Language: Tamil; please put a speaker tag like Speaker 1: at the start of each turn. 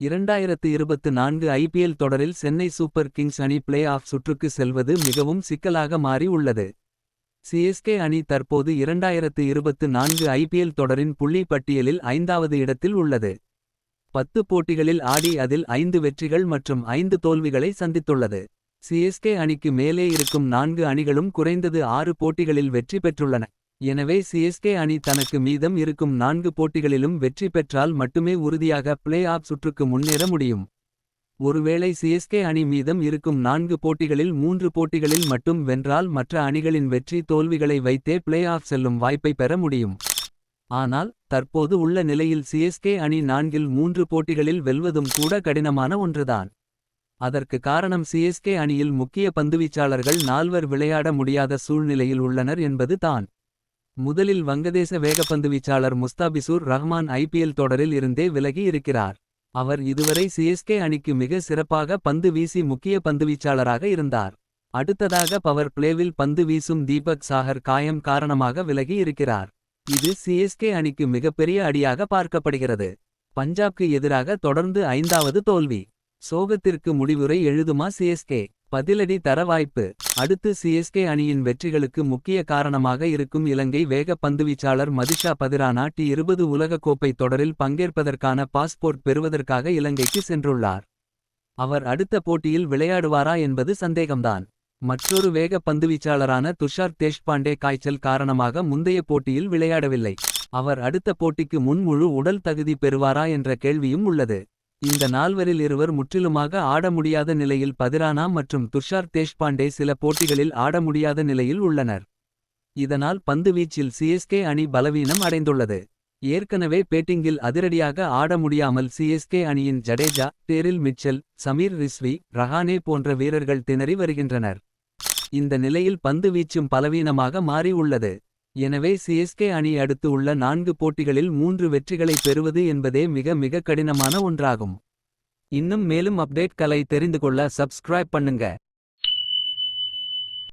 Speaker 1: 2024 ஐபிஎல் தொடரில் சென்னை சூப்பர் கிங்ஸ் அணி பிளே ஆஃப் சுற்றுக்கு செல்வது மிகவும் சிக்கலாக மாறி உள்ளது. சிஎஸ்கே அணி தற்போது 2024 ஐபிஎல் தொடரின் புள்ளி பட்டியலில் 5வது இடத்தில் உள்ளது. 10 போட்டிகளில் ஆடி அதில் 5 வெற்றிகள் மற்றும் 5 தோல்விகளை சந்தித்துள்ளது. சிஎஸ்கே அணிக்கு மேலே இருக்கும் 4 அணிகளும் குறைந்தது 6 போட்டிகளில் வெற்றி பெற்றுள்ளன. எனவே சிஎஸ்கே அணி தனக்கு மீதம் இருக்கும் 4 போட்டிகளிலும் வெற்றி பெற்றால் மட்டுமே உறுதியாக பிளே ஆஃப் சுற்றுக்கு முன்னேற முடியும். ஒருவேளை சிஎஸ்கே அணி மீதம் இருக்கும் 4 போட்டிகளில் 3 போட்டிகளில் மட்டும் வென்றால் மற்ற அணிகளின் வெற்றி தோல்விகளை வைத்தே பிளே ஆஃப் செல்லும் வாய்ப்பை பெற முடியும். ஆனால் தற்போது உள்ள நிலையில் சிஎஸ்கே அணி 4இல் 3 போட்டிகளில் வெல்வதும் கூட கடினமான ஒன்றுதான். அதற்கு காரணம் சிஎஸ்கே அணியில் முக்கிய பந்துவீச்சாளர்கள் 4 விளையாட முடியாத சூழ்நிலையில் உள்ளனர் என்பது தான். முதலில் வங்கதேச வேகப்பந்துவீச்சாளர் முஸ்தாபிசூர் ரஹ்மான் ஐபிஎல் தொடரில் இருந்தே விலகி இருக்கிறார். அவர் இதுவரை சிஎஸ்கே அணிக்கு மிக சிறப்பாக பந்து வீசி முக்கிய பந்துவீச்சாளராக இருந்தார். அடுத்ததாக பவர் பிளேவில் பந்து வீசும் தீபக் சாகர் காயம் காரணமாக விலகி இருக்கிறார். இது சிஎஸ்கே அணிக்கு மிகப்பெரிய அடியாக பார்க்கப்படுகிறது. பஞ்சாப்க்கு எதிராக தொடர்ந்து 5வது தோல்வி. சோகத்திற்கு முடிவுரை எழுதுமா சிஎஸ்கே? பதிலடி தர வாய்ப்பு. அடுத்து சிஎஸ்கே அணியின் வெற்றிகளுக்கு முக்கிய காரணமாக இருக்கும் இலங்கை வேக பந்துவீச்சாளர் மதிஷா பதிரானா T20 உலகக்கோப்பை தொடரில் பங்கேற்பதற்கான பாஸ்போர்ட் பெறுவதற்காக இலங்கைக்கு சென்றுள்ளார். அவர் அடுத்த போட்டியில் விளையாடுவாரா என்பது சந்தேகம்தான். மற்றொரு வேக பந்துவீச்சாளரான துஷார் தேஷ்பாண்டே காய்ச்சல் காரணமாக முந்தைய போட்டியில் விளையாடவில்லை. அவர் அடுத்த போட்டிக்கு முன் முழு உடல் தகுதி பெறுவாரா என்ற கேள்வியும் உள்ளது. இந்த நால்வரில் இருவர் முற்றிலுமாக ஆட முடியாத நிலையில் பதிரானா மற்றும் துஷார் தேஷ்பாண்டே சில போட்டிகளில் ஆட முடியாத நிலையில் உள்ளனர். இதனால் பந்துவீச்சில் சிஎஸ்கே அணி பலவீனம் அடைந்துள்ளது. ஏற்கனவே பேட்டிங்கில் அதிரடியாக ஆட முடியாமல் சிஎஸ்கே அணியின் ஜடேஜா, டேரில் மிச்சல், சமீர் ரிஸ்வி, ரஹானே போன்ற வீரர்கள் திணறி வருகின்றனர். இந்த நிலையில் பந்துவீச்சும் பலவீனமாக மாறி உள்ளது. எனவே சிஎஸ்கே அணி அடுத்து உள்ள 4 போட்டிகளில் 3 வெற்றிகளை பெறுவது என்பதே மிக கடினமான ஒன்றாகும். இன்னும் மேலும் அப்டேட்களை தெரிந்து கொள்ள சப்ஸ்கிரைப் பண்ணுங்க.